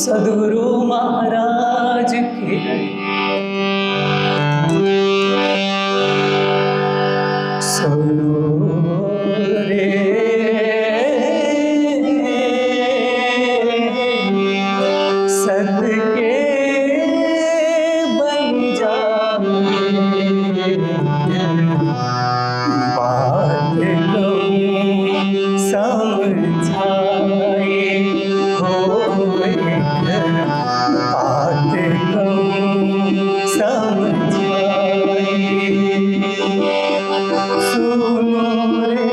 सद्गुरु महाराज के सुनो रे सत के बन जाए बात कहूं समझाए हो बात कहूं समझाए सुनो रे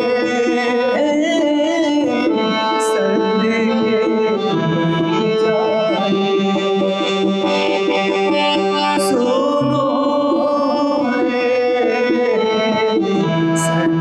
सत के जाए सुनो रे सत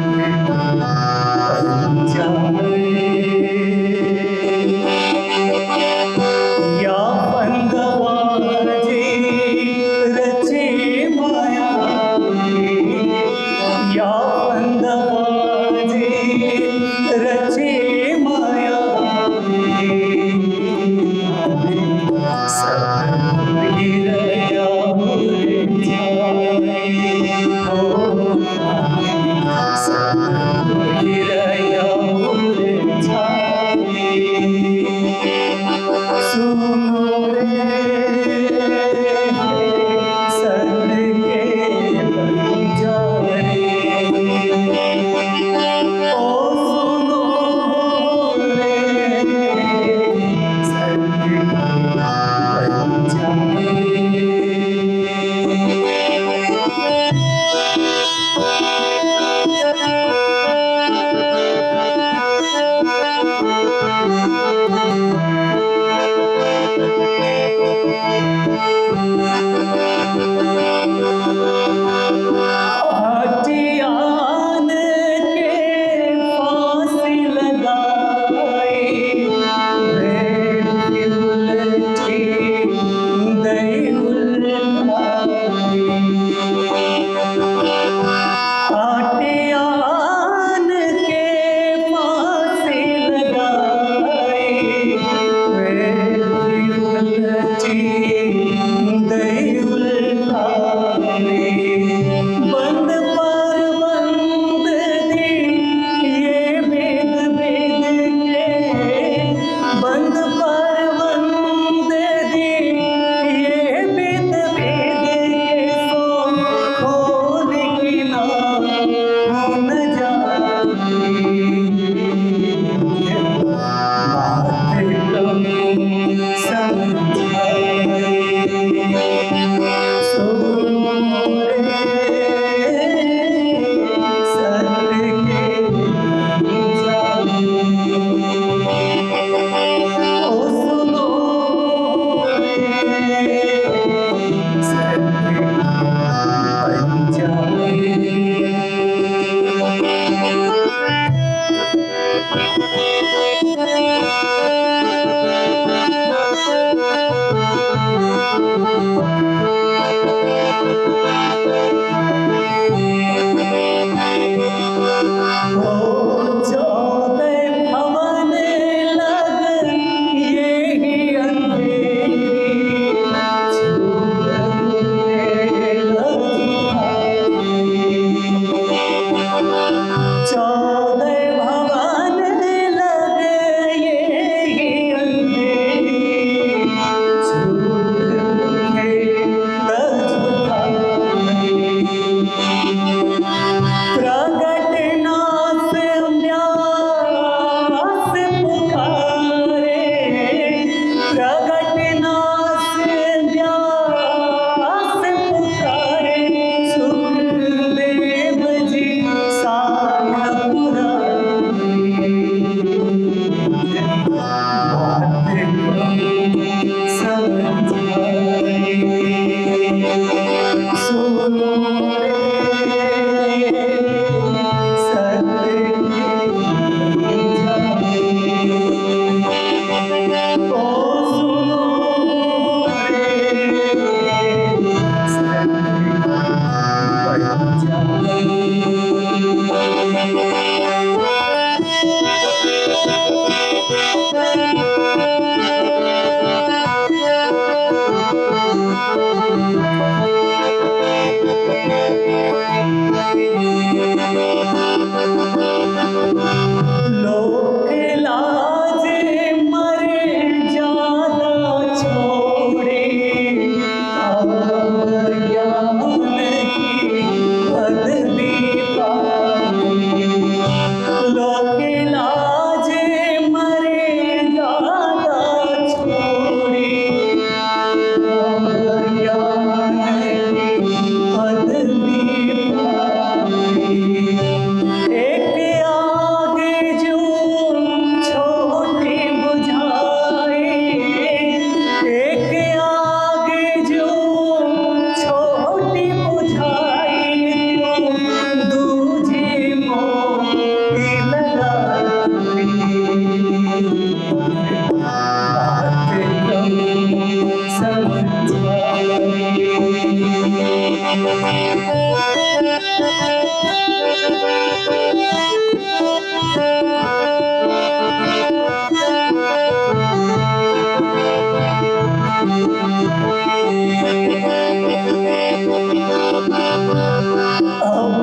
अब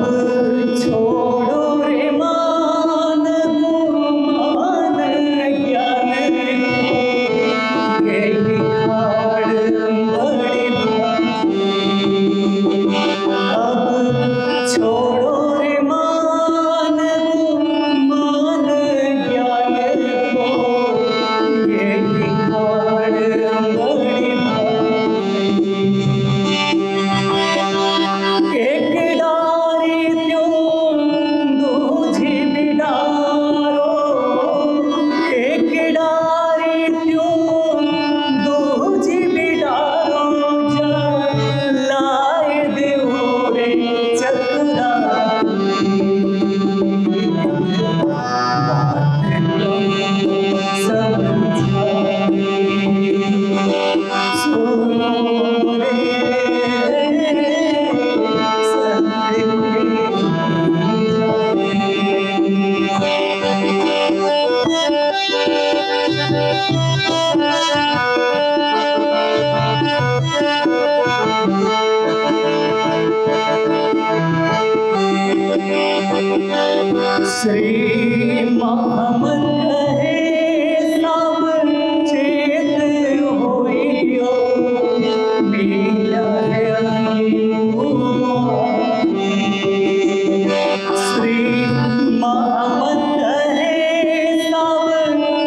छोड़ो रे मान गुमान ज्ञान को, ये लिखाड़ बड़ी भारी। अब छोड़ो रे मान गुमान ज्ञान को, ये लिखाड़ बड़ी भारी। एक डारी त्यों दूझी बिडारो, एक डारी त्यों दूझी बिडारो, जलाए देवो रे चतुराई। बात समझाई, सुनो रे श्री मोहम्मद कहे सब चेत होइयो, मिला है श्री मोहम्मद कहे सब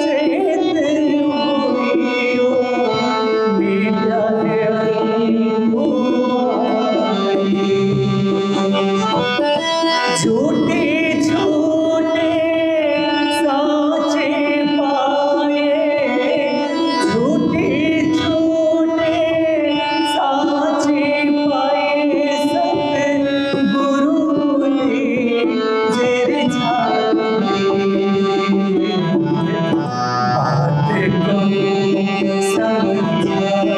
चेत होइयो, मिला है झूठे झूठे साचे पाए, झूठे झूठे साचे पाए, सतगुरु ने जेर झाली। बात को समझाई,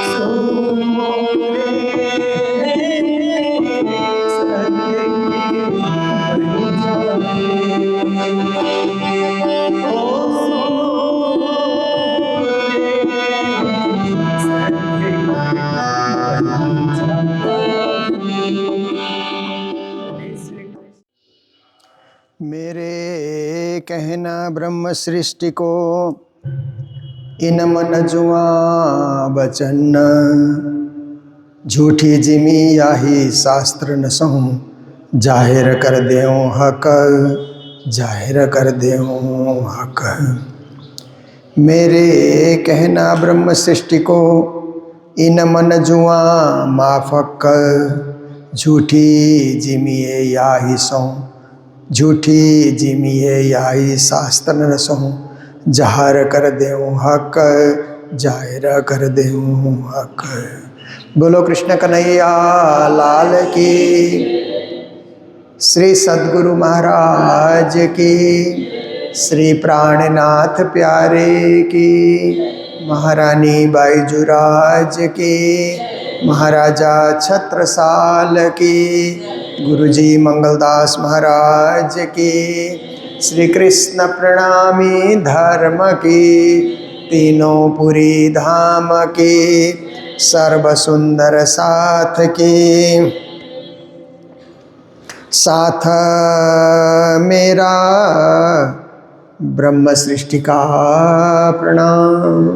सुनो मेरे कहना ब्रह्म सृष्टि को इन मन जुआ बचन, झूठी जिमी याही शास्त्र न सहूँ, जाहिर कर देऊँ हक, जाहिर कर देऊँ हक। मेरे कहना ब्रह्म सृष्टि को इन मन जुआ माफक, झूठी जिमिए याही सहूँ, झूठी जिमिए याही शास्त्र न सहूँ, जाहिर कर देऊँ हक, जाहिर कर देऊँ हक। बोलो कृष्ण कन्हैया लाल की, श्री सद्गुरु महाराज की, श्री प्राणनाथ प्यारे की, महारानी बाईजुराज की, महाराजा छत्रसाल की, गुरुजी मंगलदास महाराज की, श्री कृष्ण प्रणामी धर्म की, तीनों पुरी धाम की, सर्व सुंदर साथ की, साथ मेरा ब्रह्म सृष्टि का प्रणाम।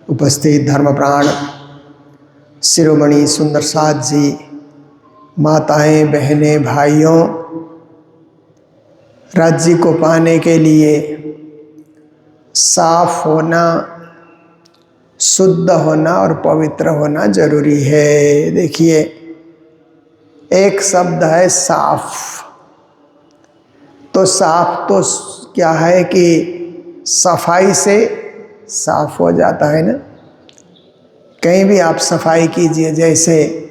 उपस्थित धर्म प्राण शिरोमणि सुंदर साथ जी, माताएं बहनें भाइयों, राज्य को पाने के लिए साफ होना, शुद्ध होना और पवित्र होना जरूरी है। देखिए, एक शब्द है साफ। तो साफ तो क्या है कि सफाई से साफ हो जाता है ना। कहीं भी आप सफाई कीजिए, जैसे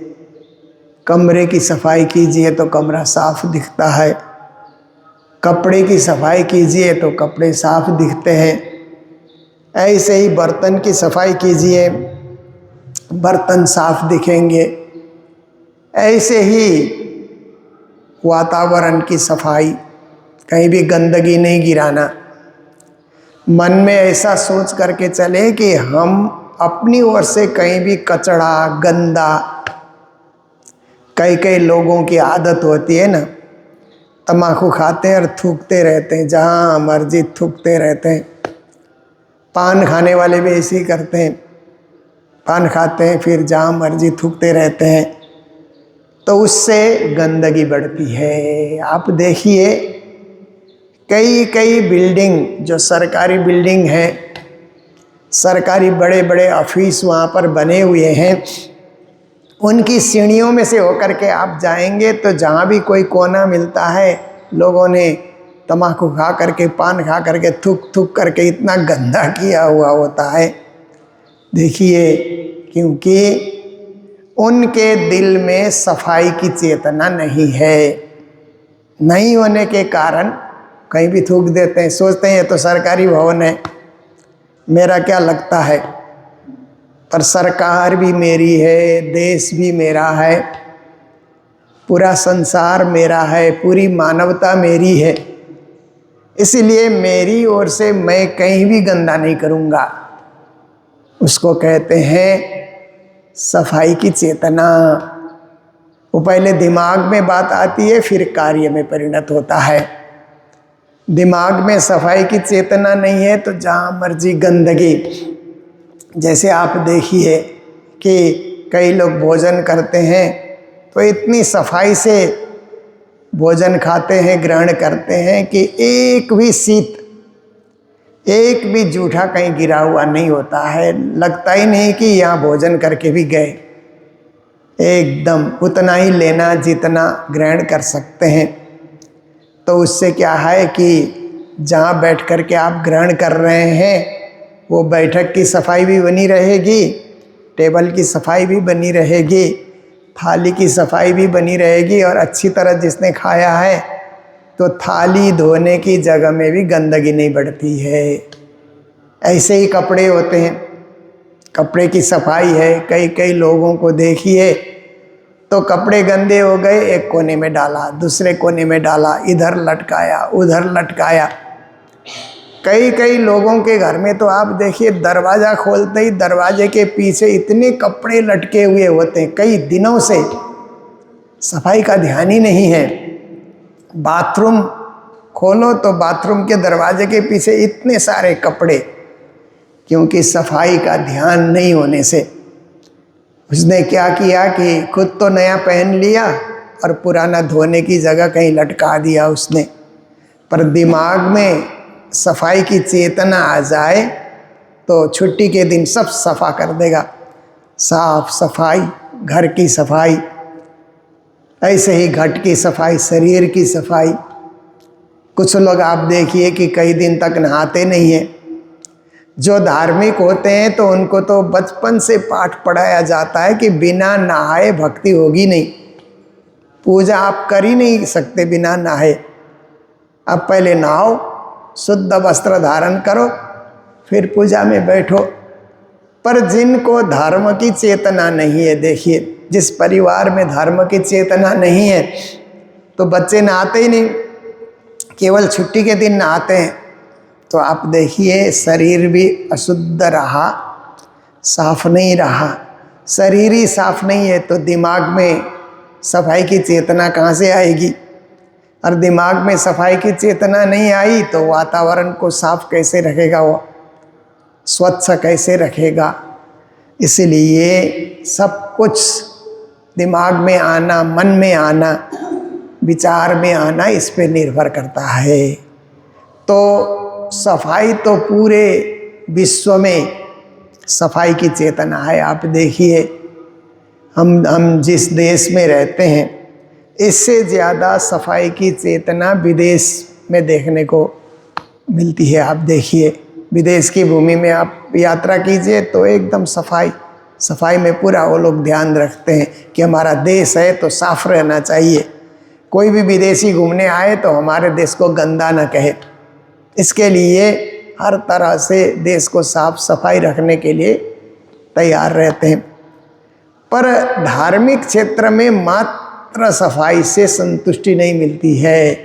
कमरे की सफाई कीजिए तो कमरा साफ दिखता है, कपड़े की सफाई कीजिए तो कपड़े साफ दिखते हैं। ऐसे ही बर्तन की सफाई कीजिए, बर्तन साफ दिखेंगे। ऐसे ही वातावरण की सफाई, कहीं भी गंदगी नहीं गिराना। मन में ऐसा सोच करके चले कि हम अपनी ओर से कहीं भी कचड़ा गंदा, कई कई लोगों की आदत होती है ना, तम्बाकू खाते हैं और थूकते रहते हैं, जहाँ मर्जी थूकते रहते हैं। पान खाने वाले भी ऐसे ही करते हैं, पान खाते हैं फिर जहाँ मर्जी थूकते रहते हैं, तो उससे गंदगी बढ़ती है। आप देखिए कई कई बिल्डिंग जो सरकारी बिल्डिंग है, सरकारी बड़े बड़े ऑफिस वहाँ पर बने हुए हैं, उनकी सीढ़ियों में से होकर के आप जाएंगे तो जहाँ भी कोई कोना मिलता है, लोगों ने तम्बाकू खा करके, पान खा करके, थूक थूक करके इतना गंदा किया हुआ होता है। देखिए, क्योंकि उनके दिल में सफाई की चेतना नहीं है। नहीं होने के कारण कहीं भी थूक देते हैं, सोचते हैं ये तो सरकारी भवन है, मेरा क्या लगता है। पर सरकार भी मेरी है, देश भी मेरा है, पूरा संसार मेरा है, पूरी मानवता मेरी है। इसलिए मेरी ओर से मैं कहीं भी गंदा नहीं करूँगा। उसको कहते हैं सफाई की चेतना। वो पहले दिमाग में बात आती है, फिर कार्य में परिणत होता है। दिमाग में सफाई की चेतना नहीं है तो जहाँ मर्जी गंदगी। जैसे आप देखिए कि कई लोग भोजन करते हैं तो इतनी सफाई से भोजन खाते हैं, ग्रहण करते हैं कि एक भी शीत, एक भी जूठा कहीं गिरा हुआ नहीं होता है। लगता ही नहीं कि यहाँ भोजन करके भी गए। एकदम उतना ही लेना जितना ग्रहण कर सकते हैं। तो उससे क्या है कि जहाँ बैठ कर के आप ग्रहण कर रहे हैं, वो बैठक की सफाई भी बनी रहेगी, टेबल की सफाई भी बनी रहेगी, थाली की सफाई भी बनी रहेगी, और अच्छी तरह जिसने खाया है तो थाली धोने की जगह में भी गंदगी नहीं बढ़ती है। ऐसे ही कपड़े होते हैं, कपड़े की सफाई है। कई कई लोगों को देखिए तो कपड़े गंदे हो गए, एक कोने में डाला, दूसरे कोने में डाला, इधर लटकाया, उधर लटकाया। कई कई लोगों के घर में तो आप देखिए दरवाज़ा खोलते ही दरवाजे के पीछे इतने कपड़े लटके हुए होते हैं, कई दिनों से सफाई का ध्यान ही नहीं है। बाथरूम खोलो तो बाथरूम के दरवाजे के पीछे इतने सारे कपड़े, क्योंकि सफाई का ध्यान नहीं होने से उसने क्या किया कि खुद तो नया पहन लिया और पुराना धोने की जगह कहीं लटका दिया उसने। पर दिमाग में सफाई की चेतना आ जाए तो छुट्टी के दिन सब सफा कर देगा। साफ सफाई, घर की सफाई, ऐसे ही घट की सफाई, शरीर की सफाई। कुछ लोग आप देखिए कि कई दिन तक नहाते नहीं हैं। जो धार्मिक होते हैं तो उनको तो बचपन से पाठ पढ़ाया जाता है कि बिना नहाए भक्ति होगी नहीं, पूजा आप कर ही नहीं सकते बिना नहाए। अब पहले नहाओ, शुद्ध वस्त्र धारण करो, फिर पूजा में बैठो। पर जिनको धर्म की चेतना नहीं है, देखिए जिस परिवार में धर्म की चेतना नहीं है तो बच्चे नहाते ही नहीं, केवल छुट्टी के दिन नहाते हैं। तो आप देखिए शरीर भी अशुद्ध रहा, साफ नहीं रहा। शरीर ही साफ नहीं है तो दिमाग में सफाई की चेतना कहाँ से आएगी? और दिमाग में सफाई की चेतना नहीं आई तो वातावरण को साफ कैसे रखेगा, वो स्वच्छ कैसे रखेगा? इसलिए सब कुछ दिमाग में आना, मन में आना, विचार में आना, इस पे निर्भर करता है। तो सफाई तो पूरे विश्व में सफाई की चेतना है। आप देखिए हम जिस देश में रहते हैं, इससे ज़्यादा सफाई की चेतना विदेश में देखने को मिलती है। आप देखिए विदेश की भूमि में आप यात्रा कीजिए तो एकदम सफाई में पूरा वो लोग ध्यान रखते हैं कि हमारा देश है तो साफ रहना चाहिए। कोई भी विदेशी घूमने आए तो हमारे देश को गंदा न कहे। इसके लिए हर तरह से देश को साफ सफाई रखने के लिए तैयार रहते हैं। पर धार्मिक क्षेत्र में मात्र सफाई से संतुष्टि नहीं मिलती है,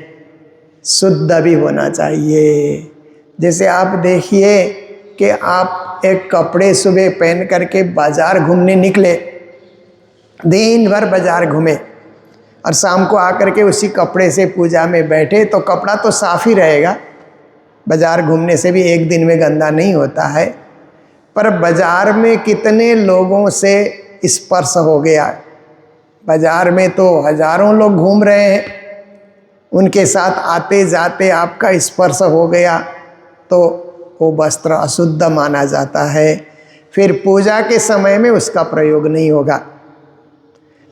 शुद्ध भी होना चाहिए। जैसे आप देखिए कि आप एक कपड़े सुबह पहन करके बाजार घूमने निकले, दिन भर बाजार घूमे और शाम को आकर के उसी कपड़े से पूजा में बैठे, तो कपड़ा तो साफ ही रहेगा, बाजार घूमने से भी एक दिन में गंदा नहीं होता है। पर बाजार में कितने लोगों से स्पर्श हो गया, बाजार में तो हजारों लोग घूम रहे हैं, उनके साथ आते जाते आपका स्पर्श हो गया तो वो वस्त्र अशुद्ध माना जाता है। फिर पूजा के समय में उसका प्रयोग नहीं होगा।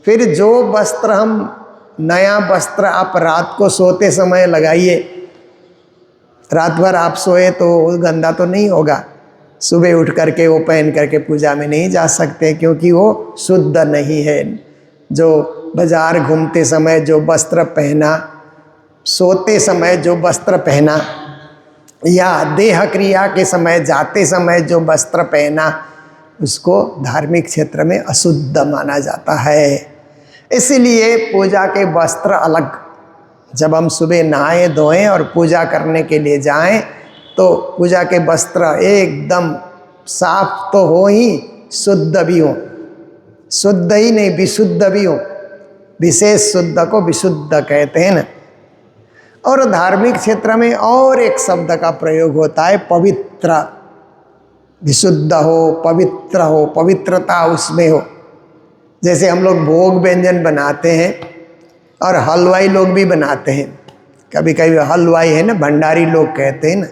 फिर जो वस्त्र हम, नया वस्त्र आप रात को सोते समय लगाइए, रात भर आप सोए तो गंदा तो नहीं होगा, सुबह उठ करके वो पहन करके पूजा में नहीं जा सकते, क्योंकि वो शुद्ध नहीं है। जो बाजार घूमते समय जो वस्त्र पहना, सोते समय जो वस्त्र पहना, या देह क्रिया के समय जाते समय जो वस्त्र पहना, उसको धार्मिक क्षेत्र में अशुद्ध माना जाता है। इसलिए पूजा के वस्त्र अलग। जब हम सुबह नहाए धोएं और पूजा करने के लिए जाएं तो पूजा के वस्त्र एकदम साफ तो हो ही, शुद्ध भी हो, शुद्ध ही नहीं विशुद्ध भी हो, विशेष शुद्ध को विशुद्ध कहते हैं ना। और धार्मिक क्षेत्र में और एक शब्द का प्रयोग होता है, पवित्र। विशुद्ध हो, पवित्र हो, पवित्रता उसमें हो। जैसे हम लोग भोग व्यंजन बनाते हैं और हलवाई लोग भी बनाते हैं, कभी कभी हलवाई है ना, भंडारी लोग कहते हैं ना,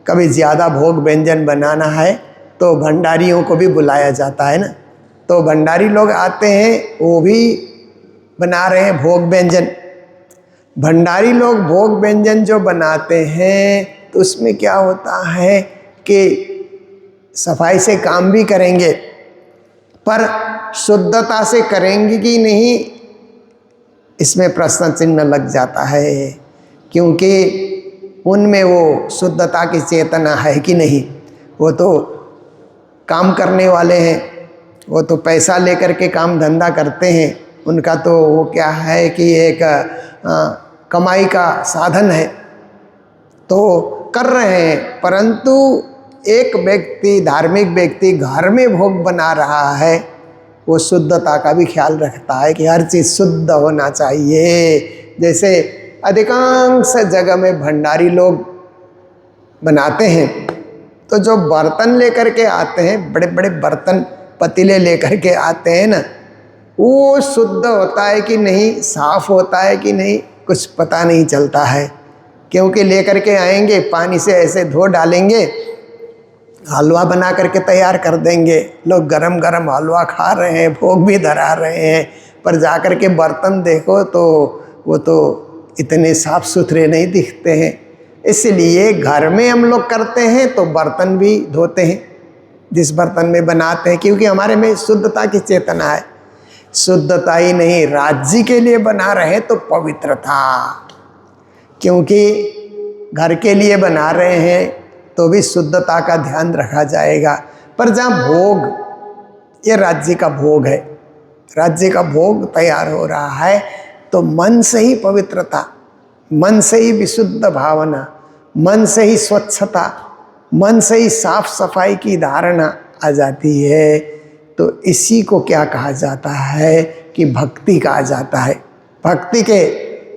कभी ज़्यादा भोग व्यंजन बनाना है तो भंडारियों को भी बुलाया जाता है ना, तो भंडारी लोग आते हैं, वो भी बना रहे हैं भोग व्यंजन। भंडारी लोग भोग व्यंजन जो बनाते हैं तो उसमें क्या होता है कि सफाई से काम भी करेंगे, पर शुद्धता से करेंगे कि नहीं, इसमें प्रश्न चिन्ह लग जाता है, क्योंकि उनमें वो शुद्धता की चेतना है कि नहीं। वो तो काम करने वाले हैं, वो तो पैसा लेकर के काम धंधा करते हैं, उनका तो वो क्या है कि एक कमाई का साधन है, तो कर रहे हैं। परंतु एक व्यक्ति, धार्मिक व्यक्ति घर में भोग बना रहा है, वो शुद्धता का भी ख्याल रखता है कि हर चीज़ शुद्ध होना चाहिए। जैसे अधिकांश जगह में भंडारी लोग बनाते हैं, तो जो बर्तन लेकर के आते हैं, बड़े बड़े बर्तन पतीले लेकर के आते हैं ना, वो शुद्ध होता है कि नहीं, साफ होता है कि नहीं, कुछ पता नहीं चलता है। क्योंकि लेकर के आएंगे, पानी से ऐसे धो डालेंगे, हलवा बना करके तैयार कर देंगे, लोग गरम गरम हलवा खा रहे हैं, भोग भी धरा रहे हैं, पर जा कर के बर्तन देखो तो वो तो इतने साफ सुथरे नहीं दिखते हैं। इसलिए घर में हम लोग करते हैं तो बर्तन भी धोते हैं जिस बर्तन में बनाते हैं, क्योंकि हमारे में शुद्धता की चेतना है। शुद्धता ही नहीं, राज्य के लिए बना रहे तो पवित्रता, क्योंकि घर के लिए बना रहे हैं तो भी शुद्धता का ध्यान रखा जाएगा। पर जहाँ भोग, ये राज्य का भोग है, राज्य का भोग तैयार हो रहा है, तो मन से ही पवित्रता, मन से ही विशुद्ध भावना, मन से ही स्वच्छता, मन से ही साफ सफाई की धारणा आ जाती है। तो इसी को क्या कहा जाता है कि भक्ति कहा जाता है। भक्ति के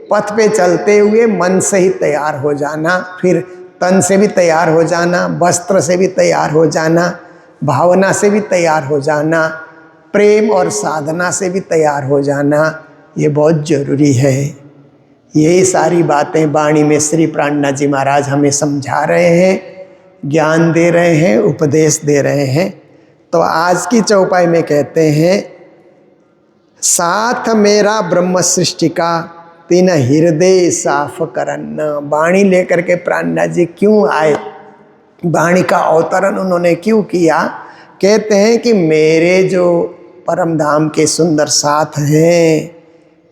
पथ पे चलते हुए मन से ही तैयार हो जाना, फिर तन से भी तैयार हो जाना, वस्त्र से भी तैयार हो जाना, भावना से भी तैयार हो जाना, प्रेम और साधना से भी तैयार हो जाना, ये बहुत जरूरी है। यही सारी बातें वाणी में श्री प्राणनाथ जी महाराज हमें समझा रहे हैं, ज्ञान दे रहे हैं, उपदेश दे रहे हैं। तो आज की चौपाई में कहते हैं, साथ मेरा ब्रह्म सृष्टि का तीन हृदय साफ करन। वाणी लेकर के प्राणनाथ जी क्यों आए, वाणी का अवतरण उन्होंने क्यों किया? कहते हैं कि मेरे जो परम धाम के सुंदर साथ हैं,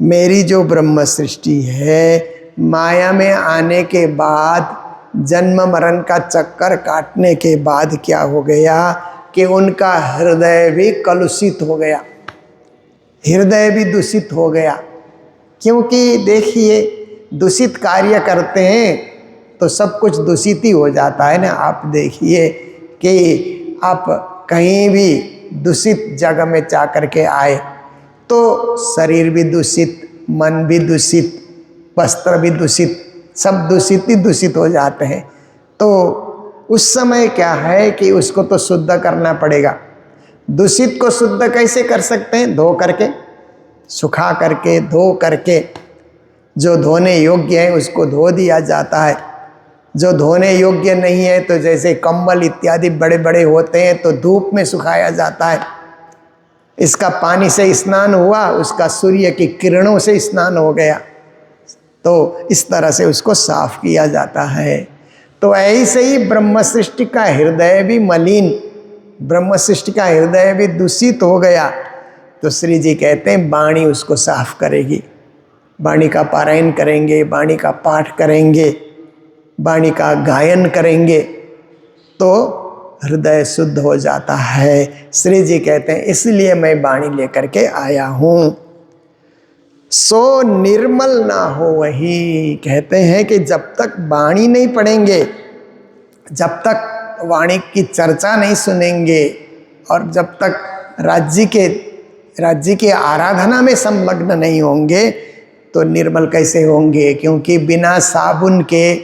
मेरी जो ब्रह्म सृष्टि है, माया में आने के बाद, जन्म मरण का चक्कर काटने के बाद क्या हो गया कि उनका हृदय भी कलुषित हो गया। हृदय भी दूषित हो गया। क्योंकि देखिए, दूषित कार्य करते हैं तो सब कुछ दूषित ही हो जाता है ना। आप देखिए कि आप कहीं भी दूषित जगह में जा कर के आए तो शरीर भी दूषित, मन भी दूषित, वस्त्र भी दूषित, सब दूषित ही दूषित हो जाते हैं। तो उस समय क्या है कि उसको तो शुद्ध करना पड़ेगा। दूषित को शुद्ध कैसे कर सकते हैं? धो करके, सुखा करके, धो करके। जो धोने योग्य है उसको धो दिया जाता है। जो धोने योग्य नहीं है तो जैसे कंबल इत्यादि बड़े बड़े होते हैं तो धूप में सुखाया जाता है। इसका पानी से स्नान हुआ, उसका सूर्य की किरणों से स्नान हो गया, तो इस तरह से उसको साफ किया जाता है। तो ऐसे ही ब्रह्म सृष्टि का हृदय भी मलिन, ब्रह्म सृष्टि का हृदय भी दूषित हो गया, तो श्री जी कहते हैं वाणी उसको साफ करेगी। वाणी का पारायण करेंगे, वाणी का पाठ करेंगे, वाणी का गायन करेंगे तो हृदय शुद्ध हो जाता है। श्री जी कहते हैं इसलिए मैं वाणी लेकर के आया हूँ। सो निर्मल ना हो वही, कहते हैं कि जब तक वाणी नहीं पढ़ेंगे, जब तक वाणी की चर्चा नहीं सुनेंगे और जब तक राज्य की आराधना में संलग्न नहीं होंगे तो निर्मल कैसे होंगे? क्योंकि बिना साबुन के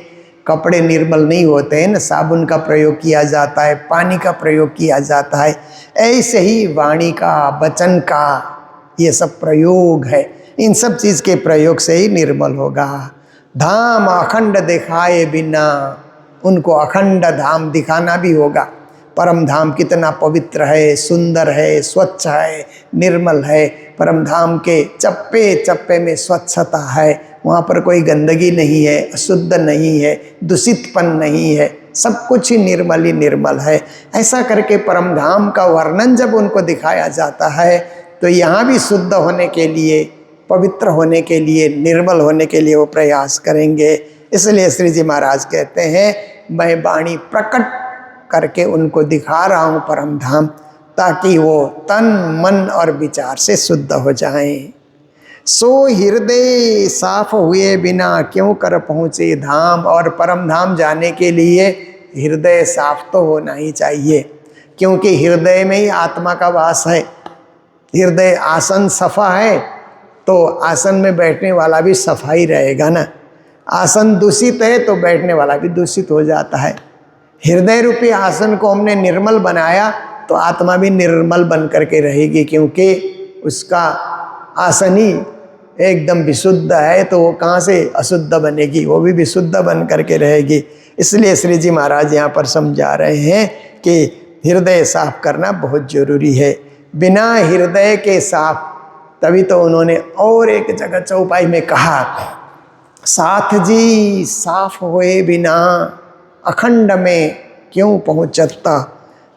कपड़े निर्मल नहीं होते हैं ना। साबुन का प्रयोग किया जाता है, पानी का प्रयोग किया जाता है। ऐसे ही वाणी का, वचन का ये सब प्रयोग है। इन सब चीज़ के प्रयोग से ही निर्मल होगा। धाम अखंड दिखाए बिना, उनको अखंड धाम दिखाना भी होगा। परम धाम कितना पवित्र है, सुंदर है, स्वच्छ है, निर्मल है। परम धाम के चप्पे चप्पे में स्वच्छता है, वहाँ पर कोई गंदगी नहीं है, अशुद्ध नहीं है, दूषितपन नहीं है, सब कुछ ही निर्मल है। ऐसा करके परम धाम का वर्णन जब उनको दिखाया जाता है तो यहाँ भी शुद्ध होने के लिए, पवित्र होने के लिए, निर्मल होने के लिए वो प्रयास करेंगे। इसलिए श्री जी महाराज कहते हैं मैं वाणी प्रकट करके उनको दिखा रहा हूँ परम धाम, ताकि वो तन मन और विचार से शुद्ध हो जाएं। सो हृदय साफ हुए बिना क्यों कर पहुँचे धाम। और परम धाम जाने के लिए हृदय साफ तो होना ही चाहिए, क्योंकि हृदय में ही आत्मा का वास है। हृदय आसन सफा है तो आसन में बैठने वाला भी सफा ही रहेगा ना। आसन दूषित है तो बैठने वाला भी दूषित हो जाता है। हृदय रूपी आसन को हमने निर्मल बनाया तो आत्मा भी निर्मल बन करके रहेगी, क्योंकि उसका आसन ही एकदम विशुद्ध है तो वो कहाँ से अशुद्ध बनेगी, वो भी विशुद्ध बन करके रहेगी। इसलिए श्री जी महाराज यहाँ पर समझा रहे हैं कि हृदय साफ करना बहुत जरूरी है। बिना हृदय के साफ, तभी तो उन्होंने और एक जगह चौपाई में कहा, साथ जी साफ हुए बिना अखंड में क्यों पहुँचता,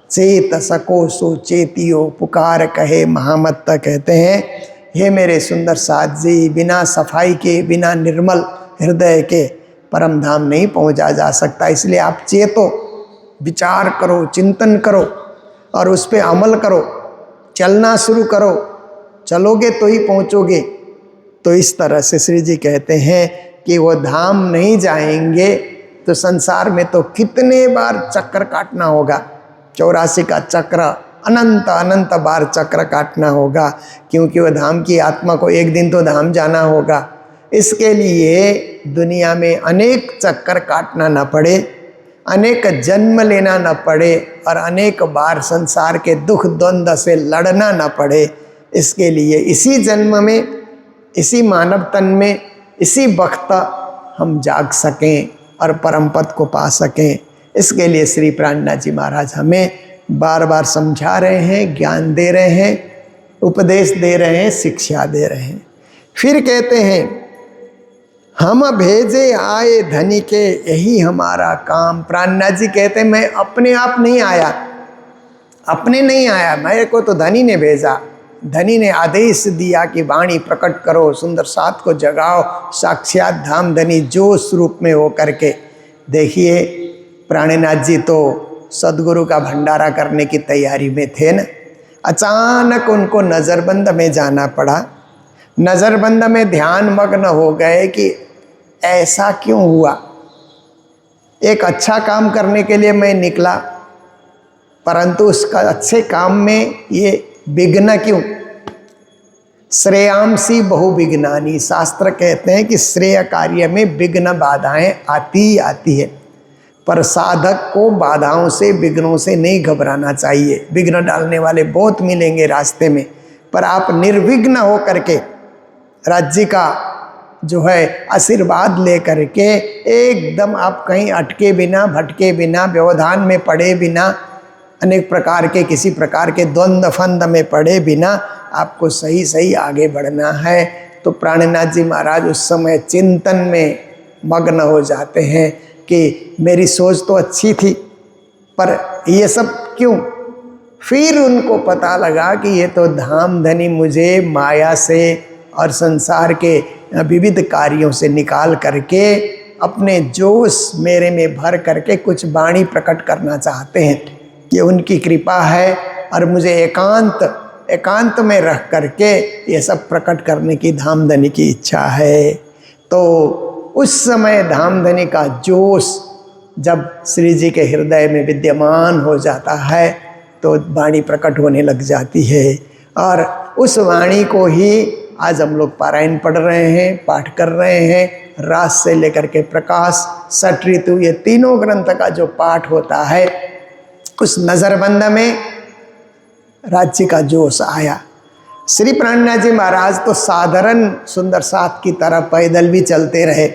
चेत सको सो चेतियो पुकार कहे महामत्त। कहते हैं हे मेरे सुंदर साथ जी, बिना सफाई के, बिना निर्मल हृदय के परम धाम नहीं पहुँचा जा सकता। इसलिए आप चेतो, विचार करो, चिंतन करो और उस पर अमल करो, चलना शुरू करो, चलोगे तो ही पहुँचोगे। तो इस तरह से श्री जी कहते हैं कि वो धाम नहीं जाएंगे तो संसार में तो कितने बार चक्कर काटना होगा, 84 का चक्र, अनंत अनंत बार चक्र काटना होगा, क्योंकि वह धाम की आत्मा को एक दिन तो धाम जाना होगा। इसके लिए दुनिया में अनेक चक्कर काटना न पड़े, अनेक जन्म लेना न पड़े और अनेक बार संसार के दुख द्वंद्व से लड़ना न पड़े। इसके लिए इसी जन्म में, इसी मानव तन में, इसी वक्त हम जाग सकें और परम पद को पा सकें। इसके लिए श्री प्राणनाथ जी महाराज हमें बार बार समझा रहे हैं, ज्ञान दे रहे हैं, उपदेश दे रहे हैं, शिक्षा दे रहे हैं। फिर कहते हैं हम भेजे आए धनी के यही हमारा काम। प्राणनाथ जी कहते हैं मैं अपने आप नहीं आया, अपने नहीं आया, मेरे को तो धनी ने भेजा। धनी ने आदेश दिया कि वाणी प्रकट करो, सुंदर साथ को जगाओ, साक्षात धाम धनी जोश रूप में हो करके। देखिए प्राणनाथ जी तो सदगुरु का भंडारा करने की तैयारी में थे न। अचानक उनको नज़रबंद में जाना पड़ा। नज़रबंद में ध्यान मग्न हो गए कि ऐसा क्यों हुआ। एक अच्छा काम करने के लिए मैं निकला, परंतु उसका अच्छे काम में ये विघ्न क्यों। श्रेयांसी बहु विघ्नानि, शास्त्र कहते हैं कि श्रेय कार्य में विघ्न बाधाएं आती ही आती है, पर साधक को बाधाओं से विघ्नों से नहीं घबराना चाहिए। विघ्न डालने वाले बहुत मिलेंगे रास्ते में, पर आप निर्विघ्न हो करके राज्य का जो है आशीर्वाद ले करके एकदम आप कहीं अटके बिना, भटके बिना, व्यवधान में पड़े बिना, अनेक प्रकार के किसी प्रकार के द्वंद्व फंद में पड़े बिना आपको सही सही आगे बढ़ना है। तो प्राणनाथ जी महाराज उस समय चिंतन में मग्न हो जाते हैं कि मेरी सोच तो अच्छी थी, पर ये सब क्यों। फिर उनको पता लगा कि ये तो धाम धनी मुझे माया से और संसार के विविध कार्यों से निकाल करके अपने जोश मेरे में भर करके कुछ वाणी प्रकट करना चाहते हैं। ये उनकी कृपा है और मुझे एकांत में रख करके ये सब प्रकट करने की धामधनी की इच्छा है। तो उस समय धामधनी का जोश जब श्री जी के हृदय में विद्यमान हो जाता है तो वाणी प्रकट होने लग जाती है। और उस वाणी को ही आज हम लोग पारायण पढ़ रहे हैं, पाठ कर रहे हैं। रास से लेकर के प्रकाश, षट ऋतु, ये तीनों ग्रंथ का जो पाठ होता है, उस नज़रबंद में राज्य का जोश आया। श्री प्राणनाथ जी महाराज तो साधारण सुंदर साथ की तरह पैदल भी चलते रहे।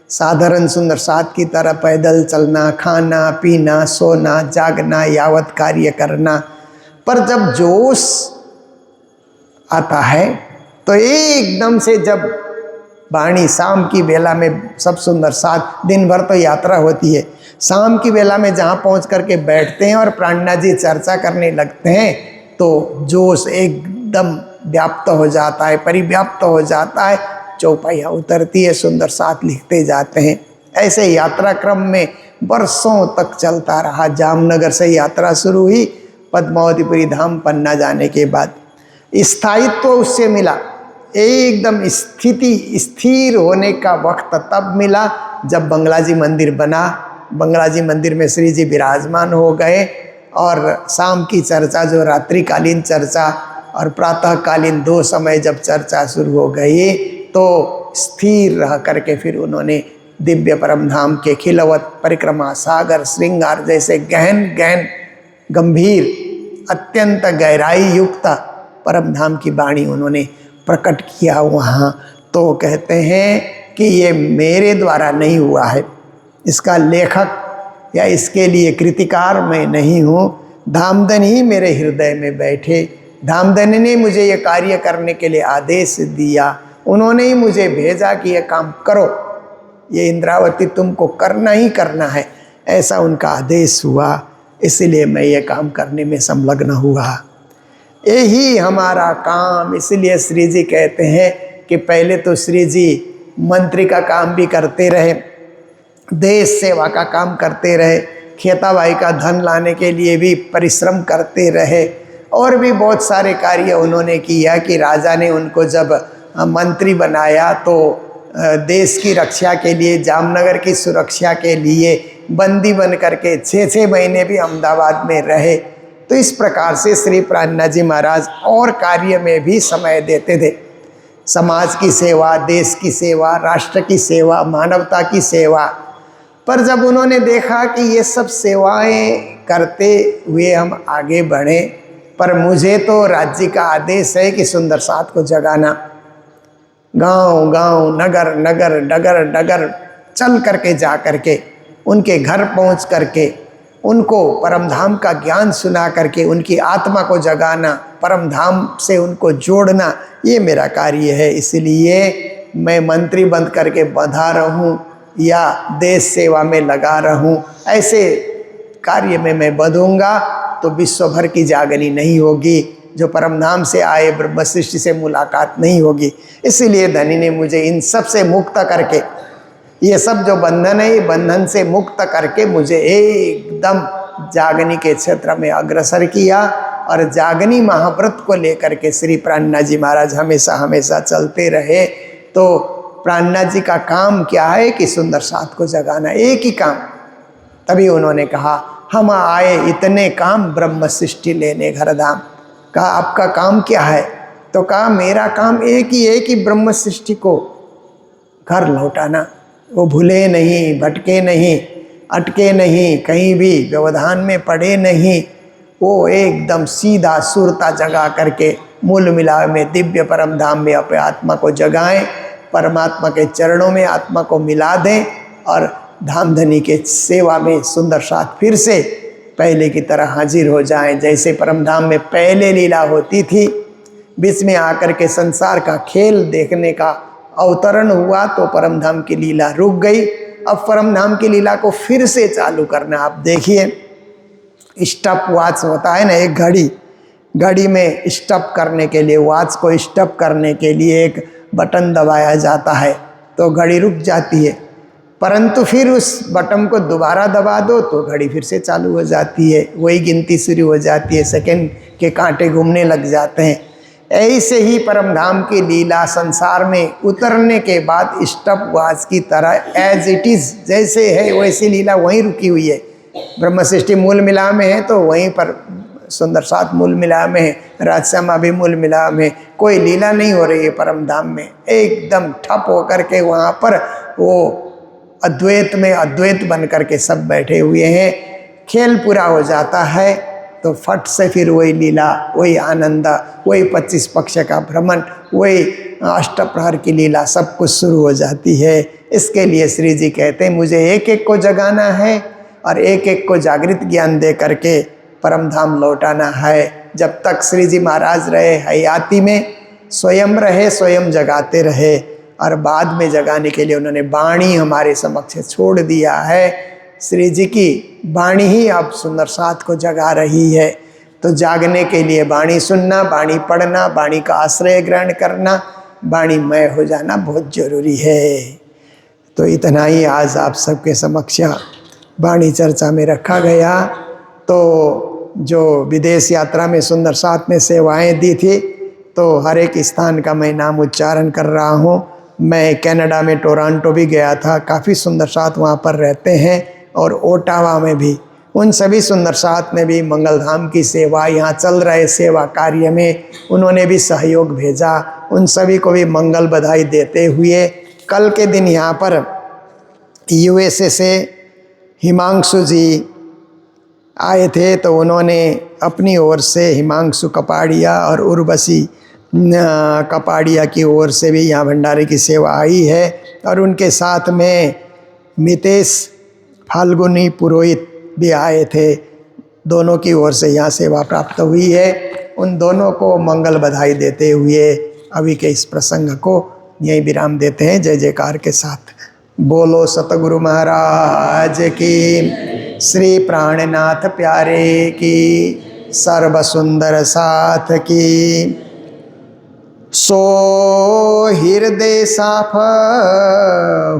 साधारण सुंदर साथ की तरह पैदल चलना, खाना पीना, सोना, जागना, यावत कार्य करना। पर जब जोश आता है तो एकदम से जब वाणी शाम की बेला में सब सुंदर साथ, दिन भर तो यात्रा होती है, शाम की बेला में जहाँ पहुँच करके बैठते हैं और प्राणनाथ जी चर्चा करने लगते हैं तो जोश एकदम व्याप्त हो जाता है, परिव्याप्त हो जाता है। चौपाइयाँ उतरती है, सुंदर साथ लिखते जाते हैं। ऐसे यात्रा क्रम में वर्षों तक चलता रहा। जामनगर से यात्रा शुरू हुई, पद्मावतीपुरी धाम पन्ना जाने के बाद स्थायित्व उससे मिला। एकदम स्थिर होने का वक्त तब मिला जब बंगला जी मंदिर बना। बंगला जी मंदिर में श्री जी विराजमान हो गए और शाम की चर्चा, जो रात्रिकालीन चर्चा और प्रातःकालीन दो समय जब चर्चा शुरू हो गई तो स्थिर रह करके फिर उन्होंने दिव्य परम धाम के खिलवत, परिक्रमा, सागर, श्रृंगार जैसे गहन गहन गंभीर अत्यंत गहराई युक्त परम धाम की वाणी उन्होंने प्रकट किया वहाँ। तो कहते हैं कि ये मेरे द्वारा नहीं हुआ है, इसका लेखक या इसके लिए कृतिकार मैं नहीं हूँ। धामधनी ही मेरे हृदय में बैठे, धामधनी ने मुझे ये कार्य करने के लिए आदेश दिया, उन्होंने ही मुझे भेजा कि ये काम करो, ये इंद्रावती तुमको करना ही करना है, ऐसा उनका आदेश हुआ। इसलिए मैं ये काम करने में संलग्न हुआ। यही हमारा काम। इसलिए श्री जी कहते हैं कि पहले तो श्री जी मंत्री का काम भी करते रहे, देश सेवा का काम करते रहे, खेताबाई का धन लाने के लिए भी परिश्रम करते रहे, और भी बहुत सारे कार्य उन्होंने किया कि राजा ने उनको जब मंत्री बनाया तो देश की रक्षा के लिए, जामनगर की सुरक्षा के लिए बंदी बन करके 6-6 महीने भी अहमदाबाद में रहे। तो इस प्रकार से श्री प्राणनाथ जी महाराज और कार्य में भी समय देते थे। समाज की सेवा, देश की सेवा, राष्ट्र की सेवा, मानवता की सेवा। पर जब उन्होंने देखा कि ये सब सेवाएं करते हुए हम आगे बढ़े, पर मुझे तो राज्य का आदेश है कि सुंदर साथ को जगाना, गांव गांव, नगर नगर, डगर डगर चल करके जा करके उनके घर पहुंच करके उनको परमधाम का ज्ञान सुना करके उनकी आत्मा को जगाना, परमधाम से उनको जोड़ना, ये मेरा कार्य है। इसलिए मैं मंत्री बंद करके बंधा रहूं या देश सेवा में लगा रहूं, ऐसे कार्य में मैं बंधूंगा तो विश्व भर की जागनी नहीं होगी, जो परमधाम से आए वशिष्ठ से मुलाकात नहीं होगी। इसीलिए धनी ने मुझे इन सब से मुक्त करके, ये सब जो बंधन है, ये बंधन से मुक्त करके मुझे एकदम जागनी के क्षेत्र में अग्रसर किया और जागनी महाव्रत को लेकर के श्री प्राणनाथ जी महाराज हमेशा हमेशा चलते रहे। तो प्राणनाथ जी का काम क्या है कि सुंदर साथ को जगाना, एक ही काम। तभी उन्होंने कहा हम आए इतने काम ब्रह्म सृष्टि लेने घरधाम। कहा आपका काम क्या है? तो कहा मेरा काम एक ही ब्रह्म सृष्टि को घर लौटाना। वो भूले नहीं, भटके नहीं, अटके नहीं, कहीं भी व्यवधान में पड़े नहीं। वो एकदम सीधा सुरता जगा करके मूल मिलाव में दिव्य परम धाम में अपने आत्मा को जगाएं, परमात्मा के चरणों में आत्मा को मिला दें और धामधनी के सेवा में सुंदर साथ फिर से पहले की तरह हाजिर हो जाएं। जैसे परम धाम में पहले लीला होती थी, बीच में आकर के संसार का खेल देखने का अवतरण हुआ तो परम धाम की लीला रुक गई। अब परम धाम की लीला को फिर से चालू करना। आप देखिए स्टॉप वॉच होता है ना, एक घड़ी में स्टॉप करने के लिए, वॉच को स्टॉप करने के लिए एक बटन दबाया जाता है तो घड़ी रुक जाती है, परंतु फिर उस बटन को दोबारा दबा दो तो घड़ी फिर से चालू हो जाती है, वही गिनती शुरू हो जाती है, सेकंड के कांटे घूमने लग जाते हैं। ऐसे ही परम धाम की लीला संसार में उतरने के बाद स्टॉप वॉच की तरह एज इट इज़ जैसे है वैसी लीला वहीं रुकी हुई है। ब्रह्म सृष्टि मूल मिला में है तो वहीं पर सुंदर साथ मूल मिला में है, राजश्यामा भी मूल मिला में, कोई लीला नहीं हो रही है परम धाम में। एकदम ठप होकर के वहाँ पर वो अद्वैत में अद्वैत बन करके सब बैठे हुए हैं। खेल पूरा हो जाता है तो फट से फिर वही लीला, वही आनंद, वही 25 पक्ष का भ्रमण, वही अष्टप्रहर की लीला सब कुछ शुरू हो जाती है। इसके लिए श्री जी कहते हैं मुझे एक एक को जगाना है और एक एक को जागृत ज्ञान दे करके परम धाम लौटाना है। जब तक श्री जी महाराज रहे हयाती में स्वयं रहे, स्वयं जगाते रहे और बाद में जगाने के लिए उन्होंने वाणी हमारे समक्ष छोड़ दिया है। श्री जी की वाणी ही अब सुंदर साथ को जगा रही है। तो जागने के लिए वाणी सुनना, वाणी पढ़ना, वाणी का आश्रय ग्रहण करना, वाणीमय हो जाना बहुत जरूरी है। तो इतना ही आज आप सबके समक्ष वाणी चर्चा में रखा गया। तो जो विदेश यात्रा में सुंदर साथ में सेवाएं दी थी तो हर एक स्थान का मैं नाम उच्चारण कर रहा हूँ। मैं कनाडा में टोरंटो भी गया था, काफ़ी सुंदर साथ वहाँ पर रहते हैं, और ओटावा में भी। उन सभी सुंदर साथ ने भी मंगलधाम की सेवा, यहाँ चल रहे सेवा कार्य में उन्होंने भी सहयोग भेजा। उन सभी को भी मंगल बधाई देते हुए कल के दिन यहाँ पर यूएसए से हिमांशु जी आए थे तो उन्होंने अपनी ओर से हिमांशु कपाड़िया और उर्वशी कपाड़िया की ओर से भी यहाँ भंडारे की सेवा आई है। और उनके साथ में मितेश फाल्गुनी पुरोहित भी आए थे, दोनों की ओर से यहाँ सेवा प्राप्त हुई है। उन दोनों को मंगल बधाई देते हुए अभी के इस प्रसंग को यहीं विराम देते हैं। जय जयकार के साथ बोलो सतगुरु महाराज की, श्री प्राणनाथ प्यारे की, सर्व सुंदर साथ की। सो हृदय साफ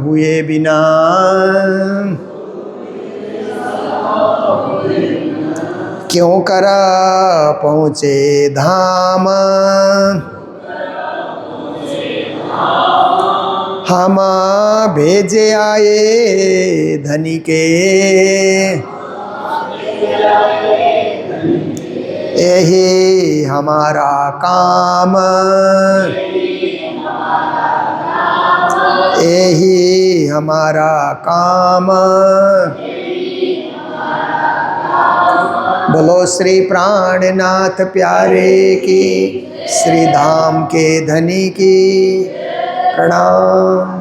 हुए बिना क्यों कर पहुँचे धाम, हम भेजे आए धनी के, यही हमारा काम, यही हमारा काम। बोलो श्री प्राणनाथ प्यारे की, श्री धाम के धनी की प्रणाम।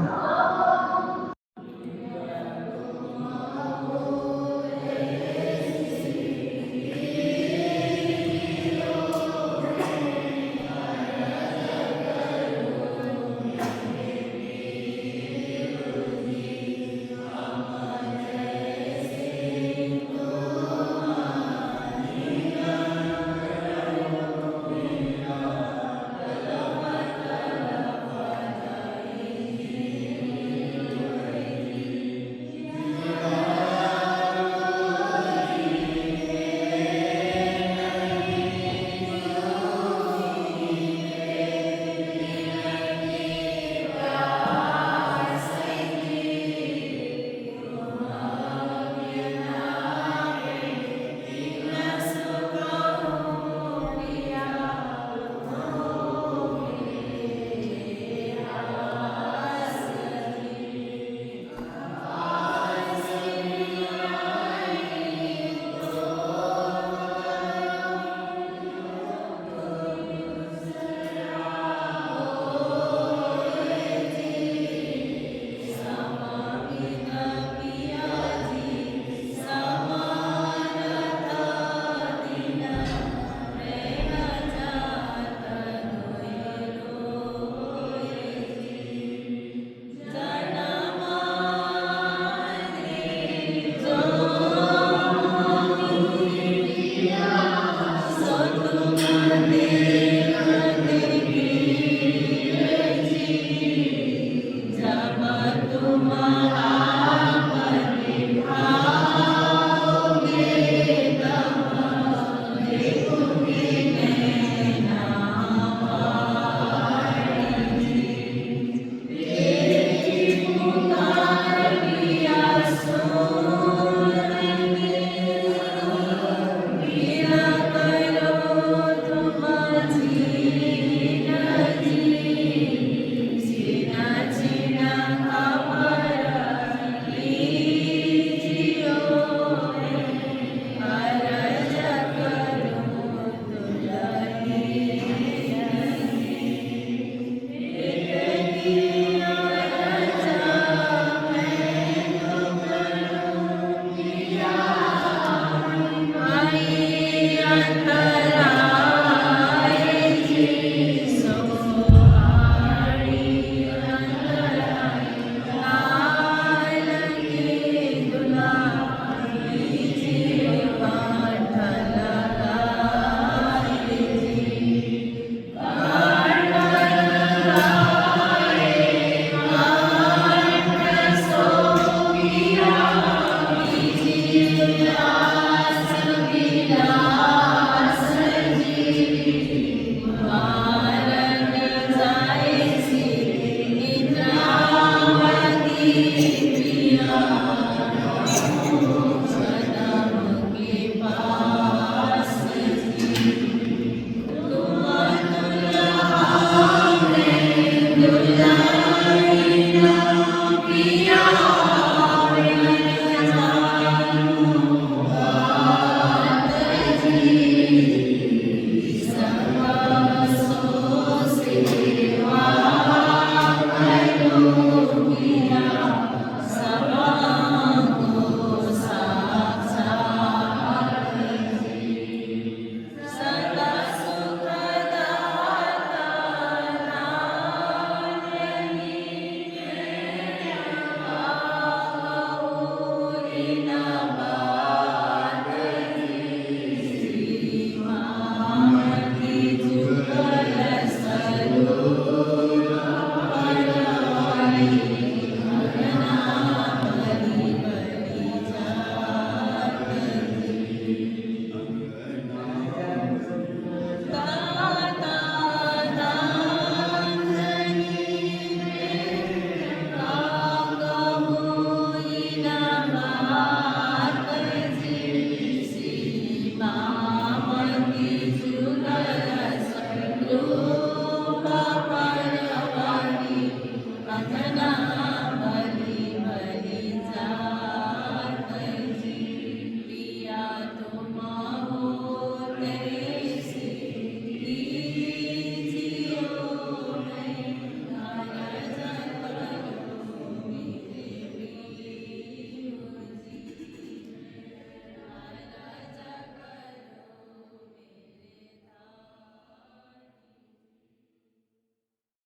Lord.